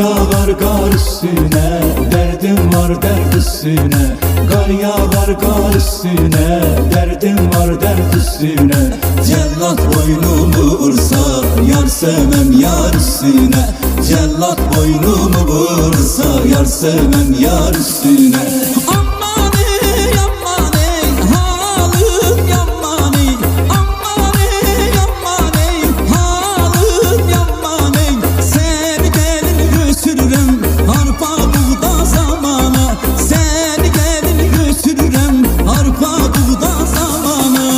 yağar kar üstüne, derdim var dert üstüne. Kar yağar kar üstüne, derdim var dert üstüne. Cellat boynumu vursa, yar sevmem yar üstüne. Cellat boynumu vursa, yar sevmem yar üstüne. Aman ey aman ey, halim yaman ey. Aman ey aman ey, halim yaman ey. Seni gelin götürürüm arpa buğda zamana. Seni gelin götürürüm arpa buğda zamanı.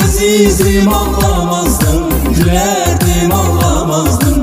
Azizim ağlamazdım, gülerdim ağlamazdım.